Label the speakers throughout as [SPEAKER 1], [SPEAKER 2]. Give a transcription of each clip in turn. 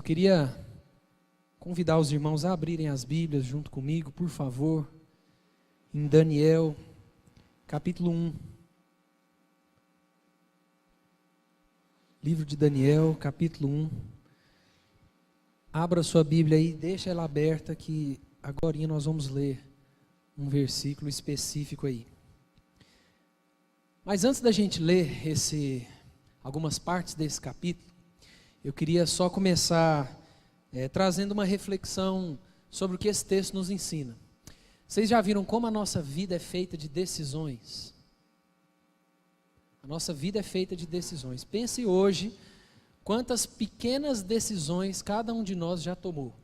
[SPEAKER 1] queria convidar os irmãos a abrirem as Bíblias junto comigo, por favor, em Daniel, capítulo 1. Livro de Daniel, capítulo 1. Abra sua Bíblia aí, deixa ela aberta que agorinha nós vamos ler um versículo específico aí. Mas antes da gente ler algumas partes desse capítulo, eu queria só começar trazendo uma reflexão sobre o que esse texto nos ensina. Vocês já viram como a nossa vida é feita de decisões? A nossa vida é feita de decisões. Pense hoje quantas pequenas decisões cada um de nós já tomou.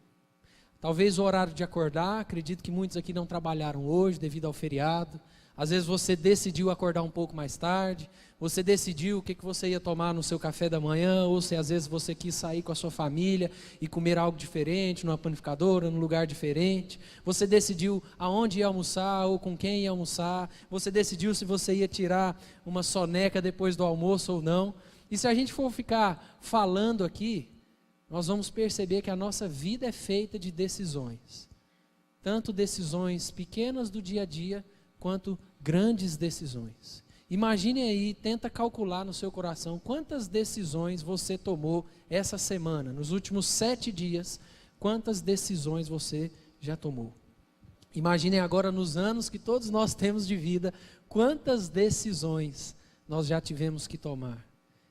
[SPEAKER 1] Talvez o horário de acordar, acredito que muitos aqui não trabalharam hoje devido ao feriado. Às vezes você decidiu acordar um pouco mais tarde, você decidiu o que você ia tomar no seu café da manhã, ou se às vezes você quis sair com a sua família e comer algo diferente, numa panificadora, num lugar diferente. Você decidiu aonde ia almoçar ou com quem ia almoçar. Você decidiu se você ia tirar uma soneca depois do almoço ou não. E se a gente for ficar falando aqui, nós vamos perceber que a nossa vida é feita de decisões. Tanto decisões pequenas do dia a dia, quanto grandes decisões. Imagine aí, tenta calcular no seu coração quantas decisões você tomou essa semana, nos últimos 7 dias, quantas decisões você já tomou. Imaginem agora nos anos que todos nós temos de vida, quantas decisões nós já tivemos que tomar.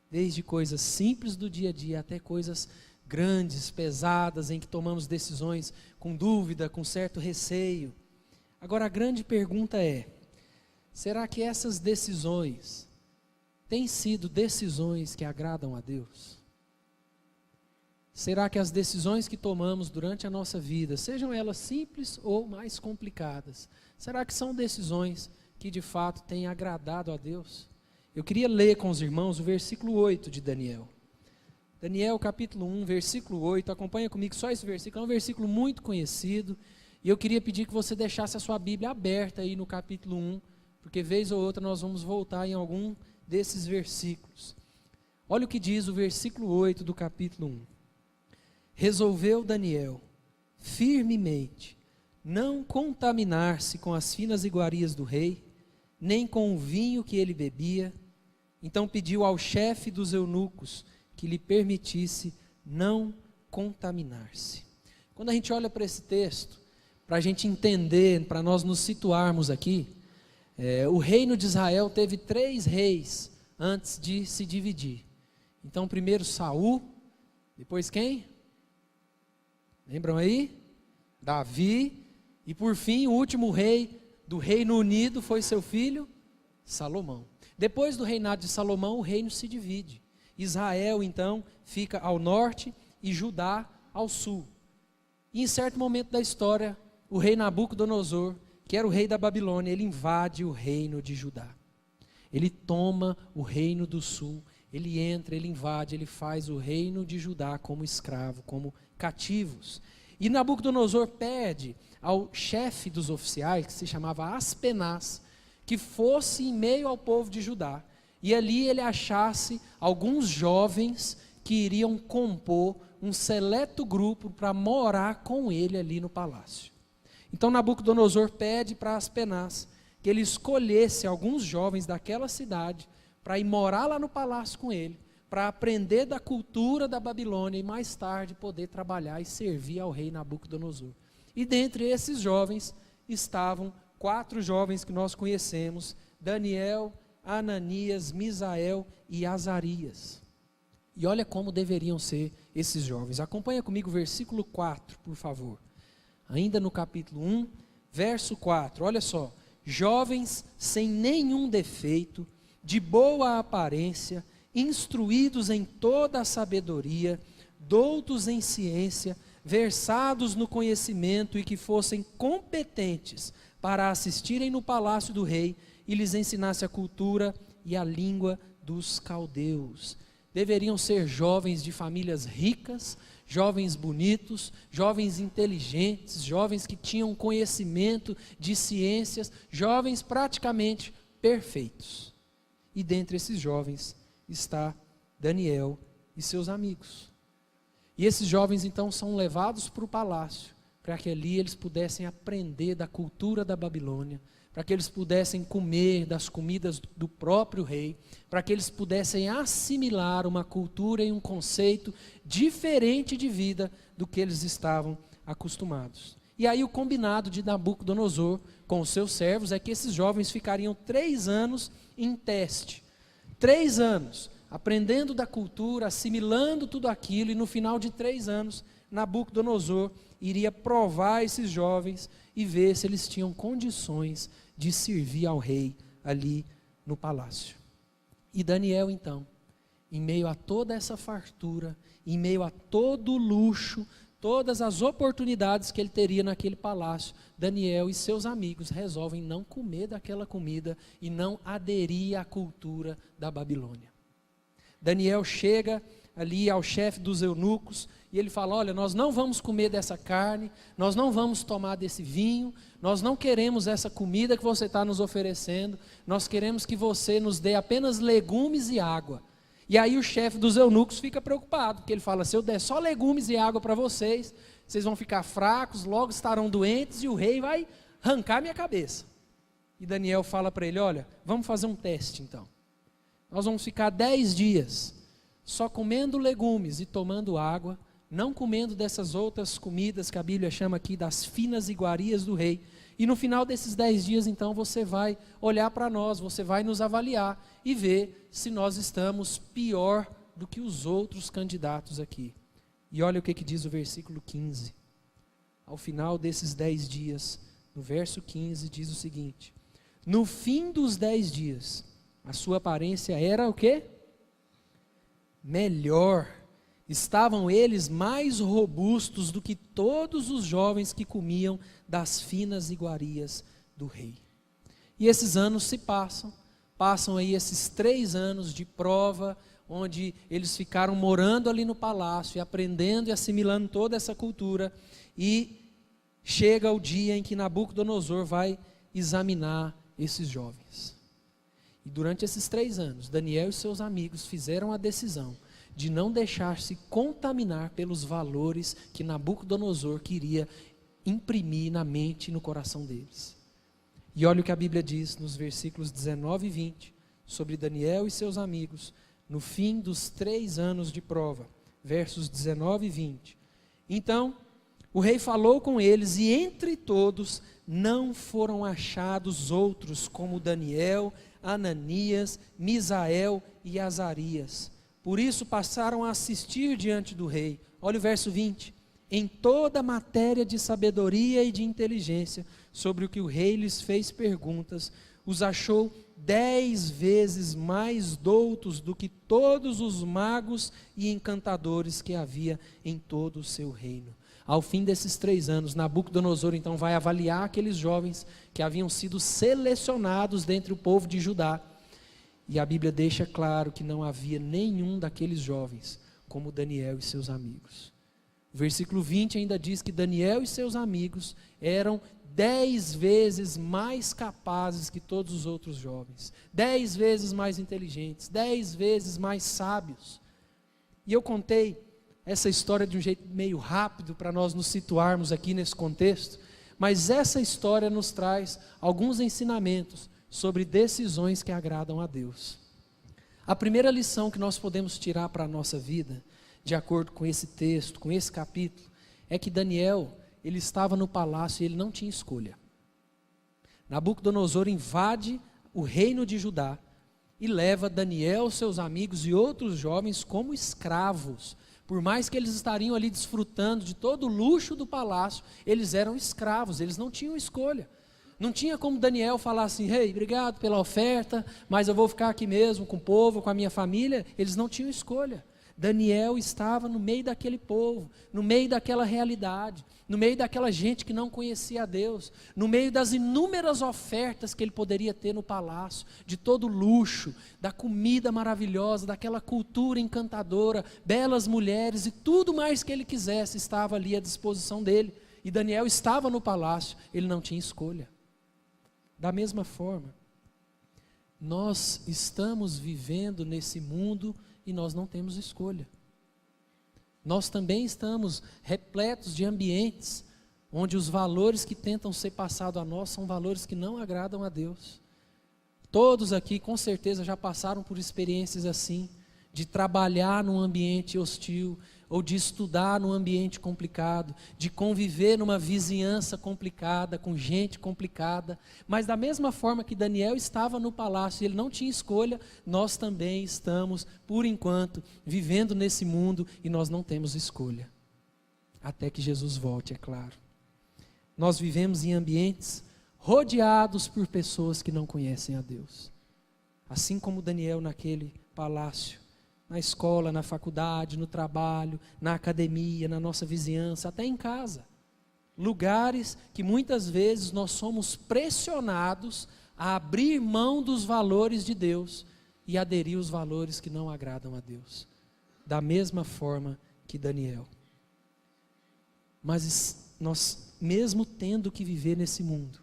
[SPEAKER 1] Desde coisas simples do dia a dia até coisas grandes, pesadas, em que tomamos decisões com dúvida, com certo receio. Agora a grande pergunta é, será que essas decisões têm sido decisões que agradam a Deus? Será que as decisões que tomamos durante a nossa vida, sejam elas simples ou mais complicadas, será que são decisões que de fato têm agradado a Deus? Eu queria ler com os irmãos o versículo 8 de Daniel. Daniel capítulo 1, versículo 8, acompanha comigo só esse versículo, é um versículo muito conhecido. E eu queria pedir que você deixasse a sua Bíblia aberta aí no capítulo 1, porque vez ou outra nós vamos voltar em algum desses versículos. Olha o que diz o versículo 8 do capítulo 1. Resolveu Daniel, firmemente, não contaminar-se com as finas iguarias do rei, nem com o vinho que ele bebia. Então pediu ao chefe dos eunucos que lhe permitisse não contaminar-se. Quando a gente olha para esse texto, para a gente entender, para nós nos situarmos aqui, o reino de Israel teve 3 reis antes de se dividir. Então primeiro Saul, depois quem? Lembram aí? Davi, e por fim o último rei do Reino Unido foi seu filho Salomão. Depois do reinado de Salomão o reino se divide. Israel então fica ao norte e Judá ao sul. E em certo momento da história, o rei Nabucodonosor, que era o rei da Babilônia, ele invade o reino de Judá. Ele toma o reino do sul, ele entra, ele invade, ele faz o reino de Judá como escravo, como cativos. E Nabucodonosor pede ao chefe dos oficiais, que se chamava Aspenaz, que fosse em meio ao povo de Judá. E ali ele achasse alguns jovens que iriam compor um seleto grupo para morar com ele ali no palácio. Então Nabucodonosor pede para Aspenaz que ele escolhesse alguns jovens daquela cidade para ir morar lá no palácio com ele, para aprender da cultura da Babilônia e mais tarde poder trabalhar e servir ao rei Nabucodonosor. E dentre esses jovens estavam 4 jovens que nós conhecemos: Daniel, Ananias, Misael e Azarias. E olha como deveriam ser esses jovens. Acompanha comigo o versículo 4, por favor. Ainda no capítulo 1, verso 4, olha só. Jovens sem nenhum defeito, de boa aparência, instruídos em toda a sabedoria, doutos em ciência, versados no conhecimento e que fossem competentes para assistirem no palácio do rei e lhes ensinasse a cultura e a língua dos caldeus. Deveriam ser jovens de famílias ricas, jovens bonitos, jovens inteligentes, jovens que tinham conhecimento de ciências, jovens praticamente perfeitos. E dentre esses jovens está Daniel e seus amigos. E esses jovens então são levados para o palácio, para que ali eles pudessem aprender da cultura da Babilônia, para que eles pudessem comer das comidas do próprio rei, para que eles pudessem assimilar uma cultura e um conceito diferente de vida do que eles estavam acostumados. E aí o combinado de Nabucodonosor com os seus servos é que esses jovens ficariam 3 anos em teste. 3 anos, aprendendo da cultura, assimilando tudo aquilo, e no final de 3 anos, Nabucodonosor iria provar esses jovens e ver se eles tinham condições de servir ao rei ali no palácio. E Daniel então, em meio a toda essa fartura, em meio a todo o luxo, todas as oportunidades que ele teria naquele palácio, Daniel e seus amigos resolvem não comer daquela comida e não aderir à cultura da Babilônia. Daniel chega ali ao chefe dos eunucos e ele fala: olha, nós não vamos comer dessa carne, nós não vamos tomar desse vinho, nós não queremos essa comida que você está nos oferecendo, nós queremos que você nos dê apenas legumes e água. E aí o chefe dos eunucos fica preocupado, porque ele fala: se eu der só legumes e água para vocês, vocês vão ficar fracos, logo estarão doentes e o rei vai arrancar minha cabeça. E Daniel fala para ele: olha, vamos fazer um teste então. Nós vamos ficar 10 dias só comendo legumes e tomando água, não comendo dessas outras comidas que a Bíblia chama aqui das finas iguarias do rei. E no final desses 10 dias, então, você vai olhar para nós, você vai nos avaliar e ver se nós estamos pior do que os outros candidatos aqui. E olha o que diz o versículo 15. Ao final desses 10 dias, no verso 15, diz o seguinte: no fim dos 10 dias, a sua aparência era o quê? Melhor. Estavam eles mais robustos do que todos os jovens que comiam das finas iguarias do rei. E esses anos se passam aí esses 3 anos de prova, onde eles ficaram morando ali no palácio, e aprendendo e assimilando toda essa cultura, e chega o dia em que Nabucodonosor vai examinar esses jovens. E durante esses 3 anos, Daniel e seus amigos fizeram a decisão de não deixar-se contaminar pelos valores que Nabucodonosor queria imprimir na mente e no coração deles. E olha o que a Bíblia diz nos versículos 19 e 20, sobre Daniel e seus amigos, no fim dos 3 anos de prova, versos 19 e 20. Então, o rei falou com eles, e entre todos não foram achados outros como Daniel, Ananias, Misael e Azarias. Por isso passaram a assistir diante do rei. Olha o verso 20. Em toda matéria de sabedoria e de inteligência, sobre o que o rei lhes fez perguntas, os achou 10 vezes mais doutos do que todos os magos e encantadores que havia em todo o seu reino. Ao fim desses 3 anos, Nabucodonosor então vai avaliar aqueles jovens que haviam sido selecionados dentre o povo de Judá. E a Bíblia deixa claro que não havia nenhum daqueles jovens como Daniel e seus amigos. O versículo 20 ainda diz que Daniel e seus amigos eram 10 vezes mais capazes que todos os outros jovens, 10 vezes mais inteligentes, 10 vezes mais sábios. E eu contei essa história de um jeito meio rápido para nós nos situarmos aqui nesse contexto, mas essa história nos traz alguns ensinamentos sobre decisões que agradam a Deus. A primeira lição que nós podemos tirar para a nossa vida, de acordo com esse texto, com esse capítulo, é que Daniel, ele estava no palácio e ele não tinha escolha. Nabucodonosor invade o reino de Judá e leva Daniel, seus amigos e outros jovens como escravos. Por mais que eles estariam ali desfrutando de todo o luxo do palácio, eles eram escravos, eles não tinham escolha. Não tinha como Daniel falar assim: rei, obrigado pela oferta, mas eu vou ficar aqui mesmo com o povo, com a minha família. Eles não tinham escolha. Daniel estava no meio daquele povo, no meio daquela realidade, no meio daquela gente que não conhecia a Deus, no meio das inúmeras ofertas que ele poderia ter no palácio, de todo o luxo, da comida maravilhosa, daquela cultura encantadora, belas mulheres e tudo mais que ele quisesse estava ali à disposição dele. E Daniel estava no palácio, ele não tinha escolha. Da mesma forma, nós estamos vivendo nesse mundo e nós não temos escolha. nós também estamos repletos de ambientes onde os valores que tentam ser passados a nós são valores que não agradam a Deus. Todos aqui com certeza já passaram por experiências assim, de trabalhar num ambiente hostil, ou de estudar num ambiente complicado, de conviver numa vizinhança complicada, com gente complicada, mas da mesma forma que Daniel estava no palácio e ele não tinha escolha, nós também estamos, por enquanto, vivendo nesse mundo e nós não temos escolha, até que Jesus volte, é claro. Nós vivemos em ambientes rodeados por pessoas que não conhecem a Deus, assim como Daniel naquele palácio, na escola, na faculdade, no trabalho, na academia, na nossa vizinhança, até em casa. Lugares que muitas vezes nós somos pressionados a abrir mão dos valores de Deus e aderir aos valores que não agradam a Deus. Da mesma forma que Daniel. Mas nós, mesmo tendo que viver nesse mundo,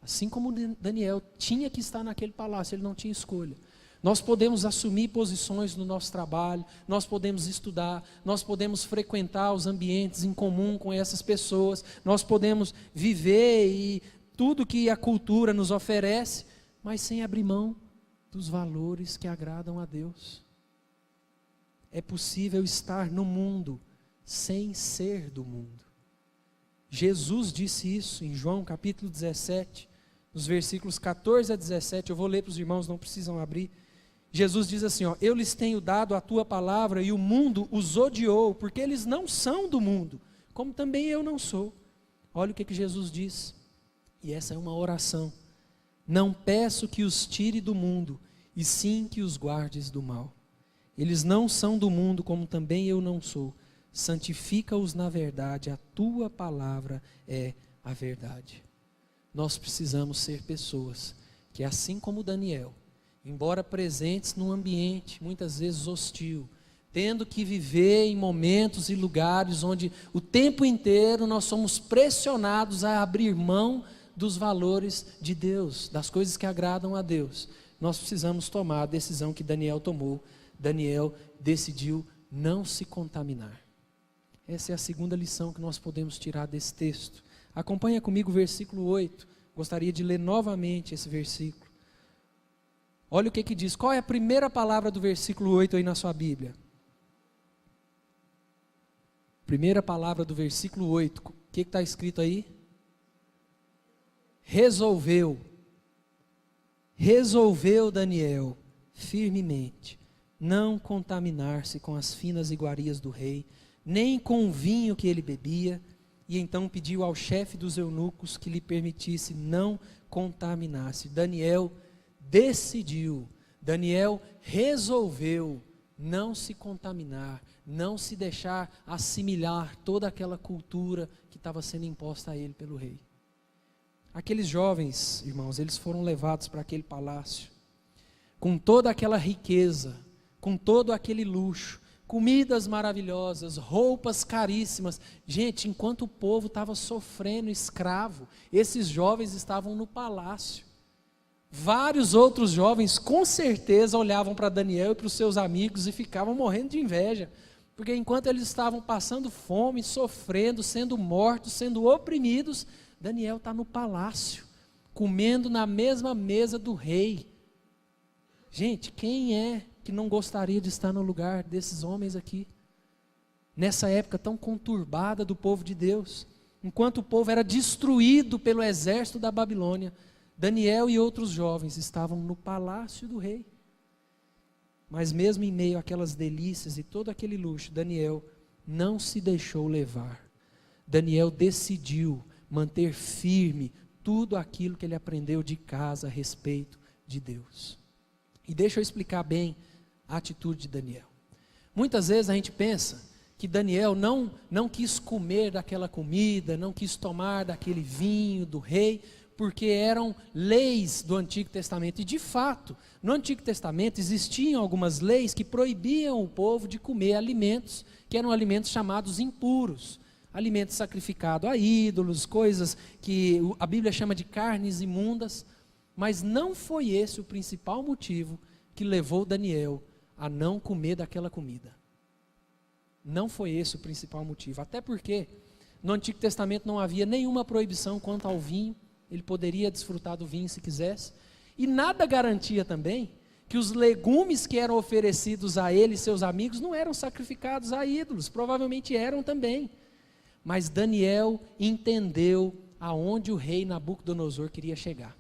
[SPEAKER 1] assim como Daniel tinha que estar naquele palácio, ele não tinha escolha. Nós podemos assumir posições no nosso trabalho, nós podemos estudar, nós podemos frequentar os ambientes em comum com essas pessoas, nós podemos viver e tudo que a cultura nos oferece, mas sem abrir mão dos valores que agradam a Deus. É possível estar no mundo sem ser do mundo. Jesus disse isso em João capítulo 17, nos versículos 14 a 17, eu vou ler para os irmãos, não precisam abrir. Jesus diz assim, ó, eu lhes tenho dado a tua palavra e o mundo os odiou, porque eles não são do mundo, como também eu não sou. Olha o que Jesus diz, e essa é uma oração. Não peço que os tire do mundo, e sim que os guardes do mal. Eles não são do mundo, como também eu não sou. Santifica-os na verdade, a tua palavra é a verdade. Nós precisamos ser pessoas que, assim como Daniel, embora presentes num ambiente muitas vezes hostil, tendo que viver em momentos e lugares onde o tempo inteiro nós somos pressionados a abrir mão dos valores de Deus, das coisas que agradam a Deus, nós precisamos tomar a decisão que Daniel tomou. Daniel decidiu não se contaminar. Essa é a segunda lição que nós podemos tirar desse texto. Acompanha comigo o versículo 8, gostaria de ler novamente esse versículo. Olha o que diz, qual é a primeira palavra do versículo 8 aí na sua Bíblia? Primeira palavra do versículo 8, o que está escrito aí? Resolveu Daniel firmemente não contaminar-se com as finas iguarias do rei, nem com o vinho que ele bebia, e então pediu ao chefe dos eunucos que lhe permitisse não contaminar-se. Daniel resolveu não se contaminar, não se deixar assimilar toda aquela cultura que estava sendo imposta a ele pelo rei. Aqueles jovens, irmãos, eles foram levados para aquele palácio, com toda aquela riqueza, com todo aquele luxo, comidas maravilhosas, roupas caríssimas. Gente, enquanto o povo estava sofrendo escravo, esses jovens estavam no palácio. Vários outros jovens com certeza olhavam para Daniel e para os seus amigos e ficavam morrendo de inveja, porque enquanto eles estavam passando fome, sofrendo, sendo mortos, sendo oprimidos, Daniel está no palácio, comendo na mesma mesa do rei. Gente, quem é que não gostaria de estar no lugar desses homens aqui? Nessa época tão conturbada do povo de Deus, enquanto o povo era destruído pelo exército da Babilônia, Daniel e outros jovens estavam no palácio do rei. Mas mesmo em meio àquelas delícias e todo aquele luxo, Daniel não se deixou levar. Daniel decidiu manter firme tudo aquilo que ele aprendeu de casa a respeito de Deus. E deixa eu explicar bem a atitude de Daniel. Muitas vezes a gente pensa que Daniel não quis comer daquela comida, não quis tomar daquele vinho do rei, porque eram leis do Antigo Testamento. E de fato, no Antigo Testamento existiam algumas leis que proibiam o povo de comer alimentos, que eram alimentos chamados impuros, alimentos sacrificados a ídolos, coisas que a Bíblia chama de carnes imundas. Mas não foi esse o principal motivo que levou Daniel a não comer daquela comida. Não foi esse o principal motivo. Até porque no Antigo Testamento não havia nenhuma proibição quanto ao vinho. Ele poderia desfrutar do vinho se quisesse. E nada garantia também que os legumes que eram oferecidos a ele e seus amigos não eram sacrificados a ídolos. Provavelmente eram também. Mas Daniel entendeu aonde o rei Nabucodonosor queria chegar.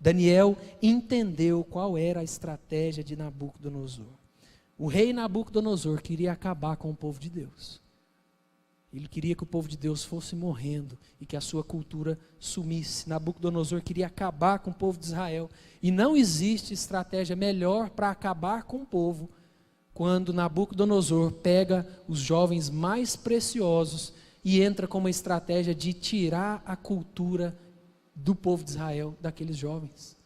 [SPEAKER 1] Daniel entendeu qual era a estratégia de Nabucodonosor. O rei Nabucodonosor queria acabar com o povo de Deus. Ele queria que o povo de Deus fosse morrendo e que a sua cultura sumisse. Nabucodonosor queria acabar com o povo de Israel. E não existe estratégia melhor para acabar com o povo quando Nabucodonosor pega os jovens mais preciosos e entra com uma estratégia de tirar a cultura do povo de Israel, daqueles jovens.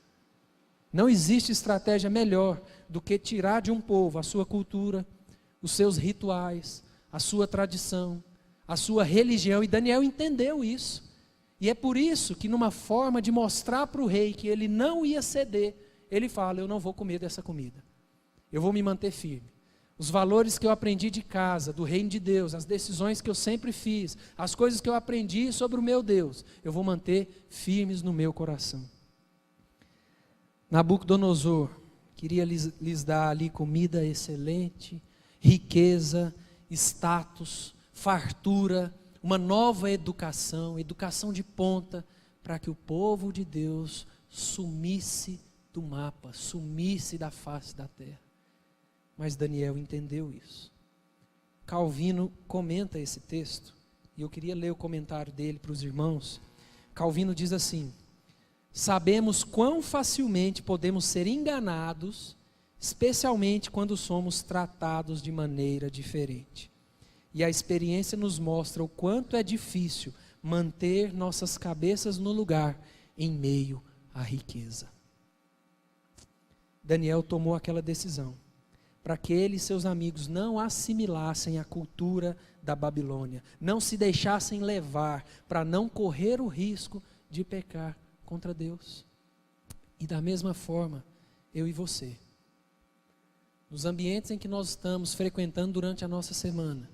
[SPEAKER 1] Não existe estratégia melhor do que tirar de um povo a sua cultura, os seus rituais, a sua tradição, a sua religião. E Daniel entendeu isso. E é por isso que, numa forma de mostrar para o rei que ele não ia ceder, ele fala: eu não vou comer dessa comida, eu vou me manter firme. Os valores que eu aprendi de casa, do reino de Deus, as decisões que eu sempre fiz, as coisas que eu aprendi sobre o meu Deus, eu vou manter firmes no meu coração. Nabucodonosor queria lhes dar ali comida excelente, riqueza, status, fartura, uma nova educação, educação de ponta, para que o povo de Deus sumisse do mapa, sumisse da face da terra. Mas Daniel entendeu isso. Calvino comenta esse texto, e eu queria ler o comentário dele para os irmãos. Calvino diz assim: sabemos quão facilmente podemos ser enganados, especialmente quando somos tratados de maneira diferente. E a experiência nos mostra o quanto é difícil manter nossas cabeças no lugar em meio à riqueza. Daniel tomou aquela decisão para que ele e seus amigos não assimilassem a cultura da Babilônia, não se deixassem levar, para não correr o risco de pecar contra Deus. E da mesma forma, eu e você, nos ambientes em que nós estamos frequentando durante a nossa semana,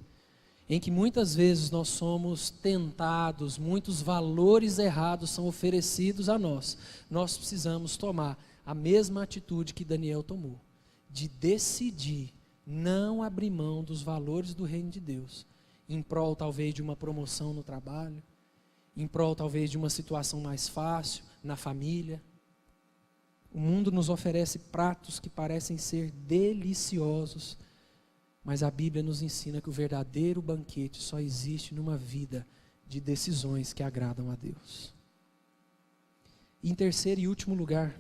[SPEAKER 1] em que muitas vezes nós somos tentados, muitos valores errados são oferecidos a nós, nós precisamos tomar a mesma atitude que Daniel tomou, de decidir não abrir mão dos valores do reino de Deus, em prol talvez de uma promoção no trabalho, em prol talvez de uma situação mais fácil na família. O mundo nos oferece pratos que parecem ser deliciosos, mas a Bíblia nos ensina que o verdadeiro banquete só existe numa vida de decisões que agradam a Deus. E em terceiro e último lugar,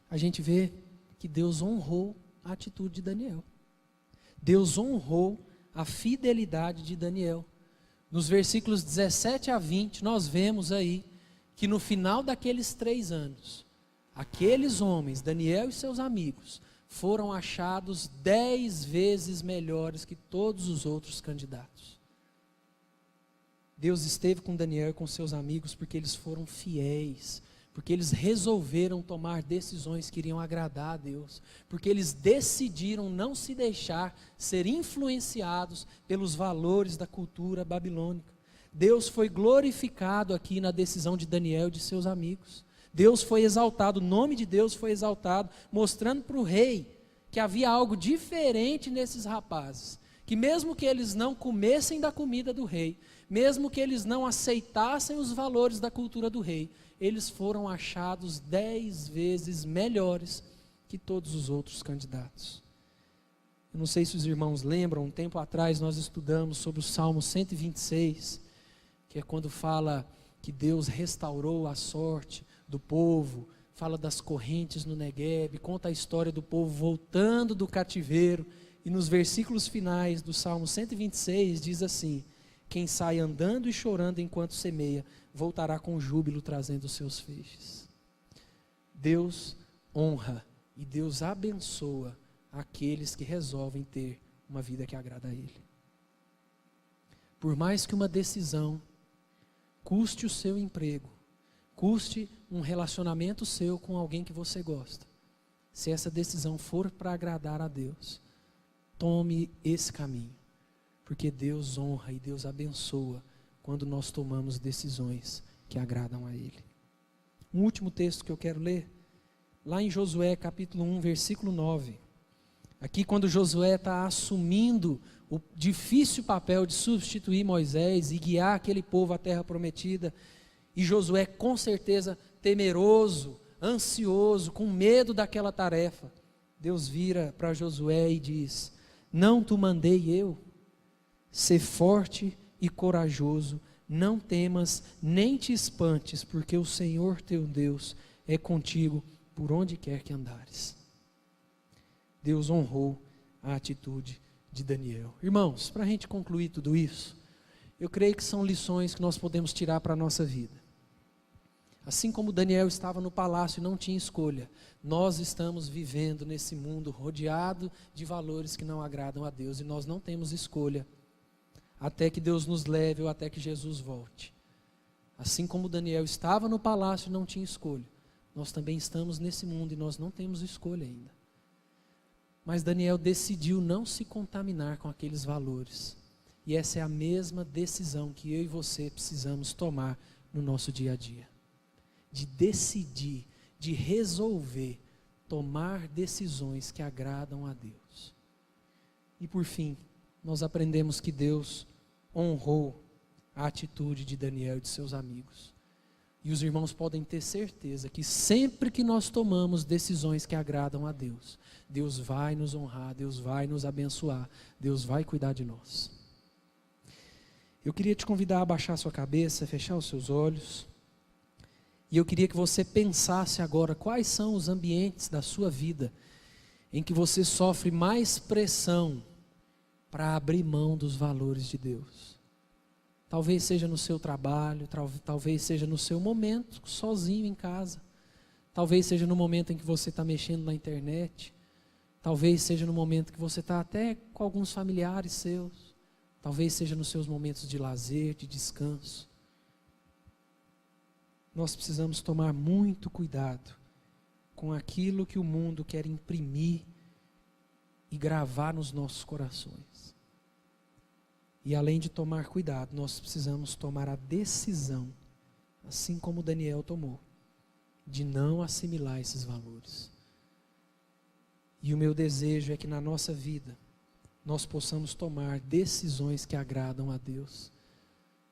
[SPEAKER 1] a gente vê que Deus honrou a atitude de Daniel. Deus honrou a fidelidade de Daniel. Nos versículos 17 a 20, nós vemos aí que no final daqueles 3 anos, aqueles homens, Daniel e seus amigos, foram achados 10 vezes melhores que todos os outros candidatos. Deus esteve com Daniel e com seus amigos porque eles foram fiéis, porque eles resolveram tomar decisões que iriam agradar a Deus, porque eles decidiram não se deixar ser influenciados pelos valores da cultura babilônica. Deus foi glorificado aqui na decisão de Daniel e de seus amigos. Deus foi exaltado, o nome de Deus foi exaltado, mostrando para o rei que havia algo diferente nesses rapazes, que mesmo que eles não comessem da comida do rei, mesmo que eles não aceitassem os valores da cultura do rei, eles foram achados 10 vezes melhores que todos os outros candidatos. Eu não sei se os irmãos lembram, um tempo atrás nós estudamos sobre o Salmo 126, que é quando fala que Deus restaurou a sorte do povo, fala das correntes no Neguebe, conta a história do povo voltando do cativeiro, e nos versículos finais do Salmo 126 diz assim: quem sai andando e chorando enquanto semeia, voltará com júbilo trazendo os seus feixes. Deus honra e Deus abençoa aqueles que resolvem ter uma vida que agrada a Ele. Por mais que uma decisão custe o seu emprego, custe um relacionamento seu com alguém que você gosta, se essa decisão for para agradar a Deus, tome esse caminho, porque Deus honra e Deus abençoa quando nós tomamos decisões que agradam a Ele. Um último texto que eu quero ler, lá em Josué capítulo 1, versículo 9. Aqui quando Josué está assumindo o difícil papel de substituir Moisés e guiar aquele povo à terra prometida, e Josué com certeza temeroso, ansioso, com medo daquela tarefa, Deus vira para Josué e diz: não te mandei eu? Ser forte e corajoso, não temas nem te espantes, porque o Senhor teu Deus é contigo por onde quer que andares. Deus honrou a atitude de Daniel. Irmãos, para a gente concluir tudo isso, eu creio que são lições que nós podemos tirar para a nossa vida. Assim como Daniel estava no palácio e não tinha escolha, nós estamos vivendo nesse mundo rodeado de valores que não agradam a Deus e nós não temos escolha até que Deus nos leve ou até que Jesus volte. Assim como Daniel estava no palácio e não tinha escolha, nós também estamos nesse mundo e nós não temos escolha ainda. Mas Daniel decidiu não se contaminar com aqueles valores. E essa é a mesma decisão que eu e você precisamos tomar no nosso dia a dia. De decidir, de resolver, tomar decisões que agradam a Deus. E por fim, nós aprendemos que Deus honrou a atitude de Daniel e de seus amigos. E os irmãos podem ter certeza que sempre que nós tomamos decisões que agradam a Deus, Deus vai nos honrar, Deus vai nos abençoar, Deus vai cuidar de nós. Eu queria te convidar a abaixar sua cabeça, fechar os seus olhos. E eu queria que você pensasse agora quais são os ambientes da sua vida em que você sofre mais pressão para abrir mão dos valores de Deus. Talvez seja no seu trabalho, talvez seja no seu momento sozinho em casa. Talvez seja no momento em que você está mexendo na internet. Talvez seja no momento que você está até com alguns familiares seus. Talvez seja nos seus momentos de lazer, de descanso. Nós precisamos tomar muito cuidado com aquilo que o mundo quer imprimir e gravar nos nossos corações. E além de tomar cuidado, nós precisamos tomar a decisão, assim como Daniel tomou, de não assimilar esses valores. E o meu desejo é que na nossa vida, nós possamos tomar decisões que agradam a Deus,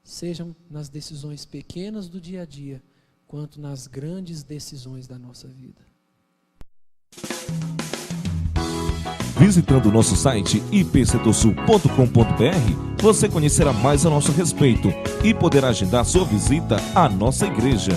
[SPEAKER 1] sejam nas decisões pequenas do dia a dia, quanto nas grandes decisões da nossa vida.
[SPEAKER 2] Visitando o nosso site ipcdosul.com.br, você conhecerá mais a nosso respeito e poderá agendar sua visita à nossa igreja.